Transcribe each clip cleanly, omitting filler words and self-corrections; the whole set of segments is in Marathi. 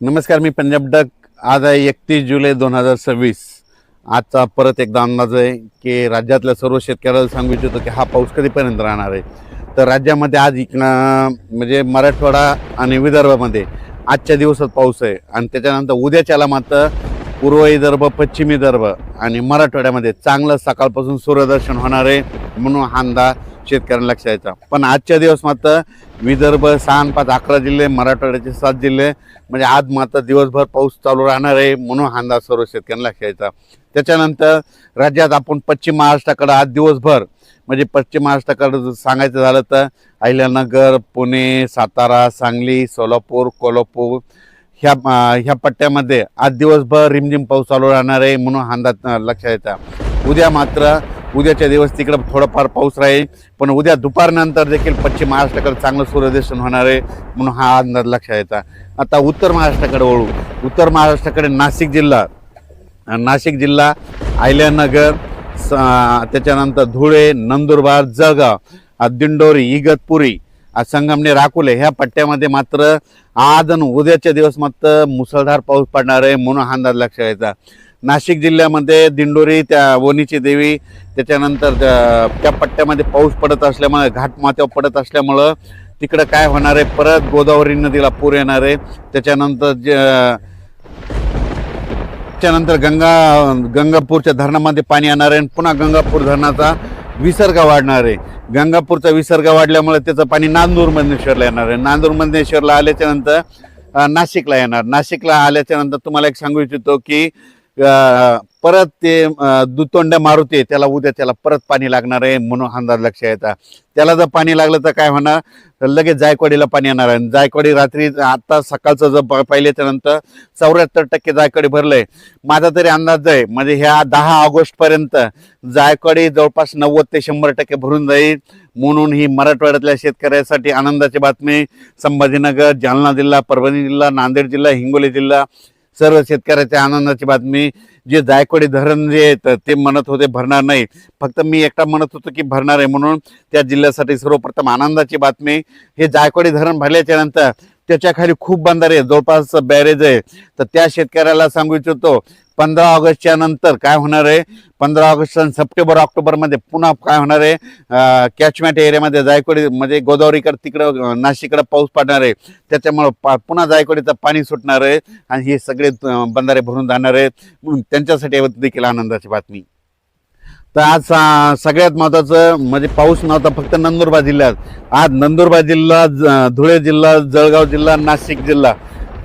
नमस्कार, मी पंजाब डक. आज आहे 31 जुलै 2026. आजचा परत एकदा अंदाज आहे की राज्यातल्या सर्व शेतकऱ्याला सांगू इच्छितो की हा पाऊस कधीपर्यंत राहणार आहे. तर राज्यामध्ये आज म्हणजे मराठवाडा आणि विदर्भामध्ये आजच्या दिवसात पाऊस आहे आणि त्याच्यानंतर उद्याच्याला मात्र पूर्व विदर्भ, पश्चिम विदर्भ आणि मराठवाड्यामध्ये चांगलं सकाळपासून सूर्यदर्शन होणार आहे म्हणून हा अंदाज शेतकऱ्यांना लक्षात यायचा. पण आजच्या दिवस मात्र विदर्भ 6 आणि 5 11 जिल्हे, मराठवाड्याचे 7 जिल्हे म्हणजे आज मात्र दिवसभर पाऊस चालू राहणार आहे म्हणून हा अंदाज सर्व शेतकऱ्यांना लक्षात यायचा. त्याच्यानंतर राज्यात आपण पश्चिम महाराष्ट्राकडे आज दिवसभर म्हणजे पश्चिम महाराष्ट्राकडे सांगायचं झालं तर अहिल्यानगर, पुणे, सातारा, सांगली, सोलापूर, कोल्हापूर ह्या पट्ट्यामध्ये आज दिवसभर रिमझिम पाऊस चालू राहणार आहे म्हणून हा अंदाज लक्षात यायचा. उद्याच्या दिवस तिकडं थोडाफार पाऊस राहील, पण उद्या दुपारनंतर देखील पश्चिम महाराष्ट्राकडे चांगलं सूर्यदर्शन होणार आहे म्हणून हा अंदाज लक्षात यायचा. आता उत्तर महाराष्ट्राकडे वळू. उत्तर महाराष्ट्राकडे नाशिक जिल्हा, अहिल्यानगर, त्याच्यानंतर धुळे, नंदुरबार, जळगाव, दिंडोरी, इगतपुरी, संगमनेर, अकोले ह्या पट्ट्यामध्ये मात्र आज आणि उद्याच्या दिवस मात्र मुसळधार पाऊस पडणार आहे म्हणून हा अंदाज लक्षात यायचा. नाशिक जिल्ह्यामध्ये दिंडोरी, त्या वणीची देवी, त्याच्यानंतर त्या पट्ट्यामध्ये पाऊस पडत असल्यामुळे घाटमाथ्यावर पडत असल्यामुळं तिकडं काय होणार आहे, परत गोदावरी नदीला पूर येणार आहे. त्याच्यानंतर गंगापूरच्या धरणामध्ये पाणी येणार आहे आणि पुन्हा गंगापूर धरणाचा विसर्ग वाढणार आहे. गंगापूरचा विसर्ग वाढल्यामुळे त्याचं पाणी नांदूर-मधनेश्वरला येणार आहे. नांदूर-मधनेश्वरला आल्याच्या नंतर नाशिकला येणार. नाशिकला आल्याच्या नंतर तुम्हाला एक सांगू इच्छितो की परत ते दुतोंड्या मारुती त्याला उद्या परत पाणी लागणार आहे म्हणून अंदाज लक्षात यायचा. त्याला जर पाणी लागलं तर काय होणार, तर लगेच जायकवाडीला पाणी येणार आहे. जायकवाडी रात्री आता सकाळचं जर पाहिल्याच्या नंतर 74% जायकवाडी भरलंय. माझा तरी अंदाज आहे म्हणजे ह्या 10 ऑगस्टपर्यंत जायकवाडी जवळपास 90 ते 100% भरून जाईल म्हणून ही मराठवाड्यातल्या शेतकऱ्यासाठी आनंदाची बातमी. संभाजीनगर, जालना जिल्हा, परभणी जिल्हा, नांदेड जिल्हा, हिंगोली जिल्हा सर्व शेतकऱ्याच्या आनंदाची बातमी. जे जायकवाडी धरण जे आहेत ते म्हणत होते भरणार नाही, फक्त मी एकटा म्हणत होतो की भरणार आहे म्हणून त्या जिल्ह्यासाठी सर्वप्रथम आनंदाची बातमी. हे जायकवाडी धरण भरल्याच्या नंतर त्याच्या खाली खूप बंधारे जवळपास बॅरेज आहे. तर त्या शेतकऱ्याला सांगू इच्छितो 15 ऑगस्टच्या नंतर काय होणार आहे, 15 ऑगस्ट, सप्टेंबर, ऑक्टोबरमध्ये पुन्हा काय होणार आहे, कॅचमेंट एरियामध्ये जायकवाडी म्हणजे गोदावरीकडे तिकडं नाशिककडे पाऊस पडणार आहे. त्याच्यामुळं पुन्हा जायकवाडीचं पाणी सुटणार आहे आणि हे सगळे बंधारे भरून जाणार आहेत म्हणून त्यांच्यासाठी देखील आनंदाची बातमी. तर आज सगळ्यात महत्त्वाचं म्हणजे पाऊस नव्हता फक्त नंदुरबार जिल्ह्यात. आज नंदुरबार जिल्हा, धुळे जिल्हा, जळगाव जिल्हा, नाशिक जिल्हा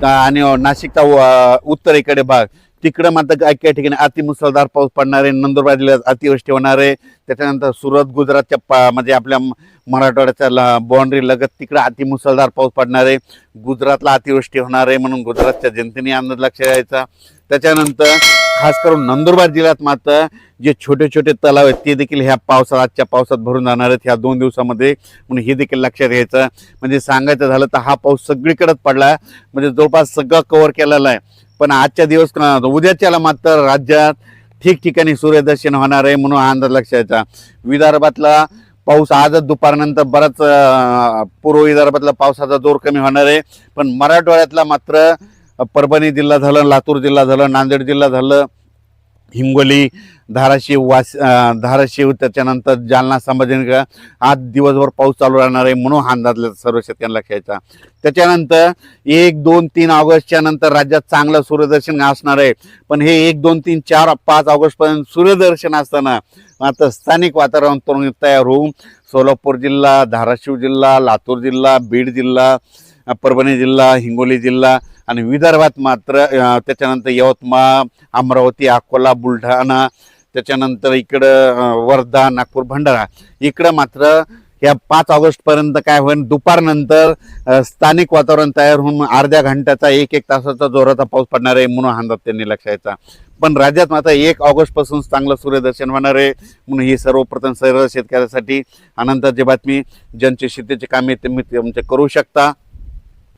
आणि नाशिकचा उत्तरेकडे भाग तिकडं मात्र काही काही ठिकाणी अतिमुसळधार पाऊस पडणार आहे. नंदुरबार जिल्ह्यात अतिवृष्टी होणार आहे. त्याच्यानंतर सुरत, गुजरातच्या म्हणजे आपल्या मराठवाड्याच्या बाउंड्री लगत तिकडं अतिमुसळधार पाऊस पडणार आहे. गुजरातला अतिवृष्टी होणार आहे म्हणून गुजरातच्या जनतेने अंदाज लक्षात यायचा. त्याच्यानंतर खास करून नंदुरबार जिल्ह्यात मात्र जे छोटे छोटे तलाव आहेत ते देखील ह्या आजच्या पावसात भरून जाणार आहेत ह्या 2 दिवसामध्ये म्हणून हे देखील लक्षात घ्यायचं. म्हणजे सांगायचं झालं तर हा पाऊस सगळीकडेच पडला म्हणजे जवळपास सगळं कव्हर केलेलं आहे. पण आजच्या दिवस उद्याच्याला मात्र राज्यात ठिकठिकाणी सूर्यदर्शन होणार आहे म्हणून अंदाज लक्षात यायचा. विदर्भातला पाऊस आजच दुपारनंतर बराच पूर्व विदर्भातला पावसाचा जोर कमी होणार आहे. पण मराठवाड्यातला मात्र परभणी जिल्हा झालं, लातूर जिल्हा झालं, नांदेड जिल्हा झालं, हिंगोली, धाराशिव, त्याच्यानंतर जालना, संभाजीनगर आज दिवसभर पाऊस चालू राहणार आहे म्हणून हा अंदाज सर्व शेतकऱ्यांना लक्षात. त्याच्यानंतर 1, 2, 3 ऑगस्टच्या नंतर राज्यात चांगलं सूर्यदर्शन असणार आहे. पण हे 1, 2, 3, 4, 5 ऑगस्टपर्यंत सूर्यदर्शन असताना आता स्थानिक वातावरण तयार होऊन सोलापूर जिल्हा, धाराशिव जिल्हा, लातूर जिल्हा, बीड जिल्हा, परभणी जिल्हा, हिंगोली जिल्हा आणि विदर्भात मात्र त्याच्यानंतर यवतमाळ, अमरावती, अकोला, बुलढाणा, त्याच्यानंतर इकडं वर्धा, नागपूर, भंडारा इकडं मात्र या 5 ऑगस्टपर्यंत काय होईल, दुपारनंतर स्थानिक वातावरण तयार होऊन अर्ध्या घंट्याचा 1-1 तासाचा जोराचा पाऊस पडणार आहे म्हणून अंदाज त्यांनी लक्षात यायचा. पण राज्यात मात्र 1 ऑगस्टपासून चांगलं सूर्यदर्शन होणार आहे म्हणून ही सर्वप्रथम सर्व शेतकऱ्यासाठी आनंदाची बातमी. ज्यांचे शेतीचे कामे तुम्ही करू शकता.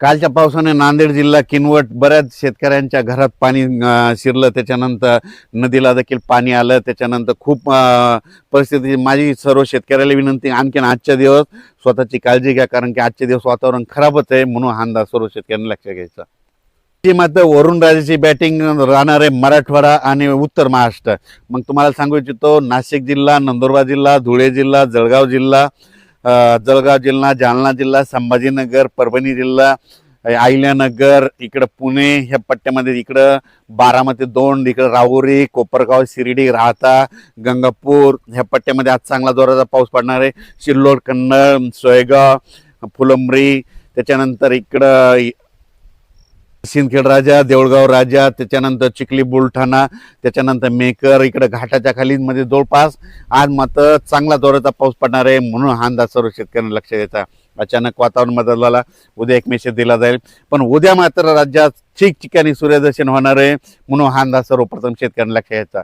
कालच्या पावसाने नांदेड जिल्हा, किनवट बऱ्याच शेतकऱ्यांच्या घरात पाणी शिरलं. त्याच्यानंतर नदीला देखील पाणी आलं. त्याच्यानंतर खूप परिस्थिती. माझी सर्व शेतकऱ्याला विनंती, आणखीन आजच्या दिवस स्वतःची काळजी घ्या कारण की आजचे दिवस वातावरण खराबच आहे म्हणून हा अंदाज सर्व शेतकऱ्यांनी लक्षात घ्यायचा. मात्र वरुणराजाची बॅटिंग राहणार आहे मराठवाडा आणि उत्तर महाराष्ट्र. मग तुम्हाला सांगू इच्छितो नाशिक जिल्हा, नंदुरबार जिल्हा, धुळे जिल्हा, जळगाव जिल्हा, जालना जिल्हा, संभाजीनगर, परभणी जिल्हा, अहिल्यानगर, इकडं पुणे ह्या पट्ट्यामध्ये, इकडं बारामती 2, इकडं राहुरी, कोपरगाव, शिर्डी, राहता, गंगापूर ह्या पट्ट्यामध्ये आज चांगला जोराचा पाऊस पडणार आहे. सिल्लोड, कन्नड, सोयगाव, फुलंब्री, त्याच्यानंतर इकडं सिंदखेड राजा, देऊळगाव राजा, त्याच्यानंतर चिखली, बुलढाणा, त्याच्यानंतर मेकर, इकडे घाटाच्या खाली मध्ये जवळपास आज मात्र चांगला जोराचा पाऊस पडणार आहे. म्हणून हा अंदाज सर्व शेतकऱ्यांनी लक्ष द्यायचा. अचानक वातावरण बदलला, उद्या एक मेसेज दिला जाईल, पण उद्या मात्र राज्यात ठिकठिकाणी सूर्यदर्शन होणार आहे. म्हणून हा अंदाज सर्वप्रथम शेतकऱ्यांनी लक्ष द्यायचा.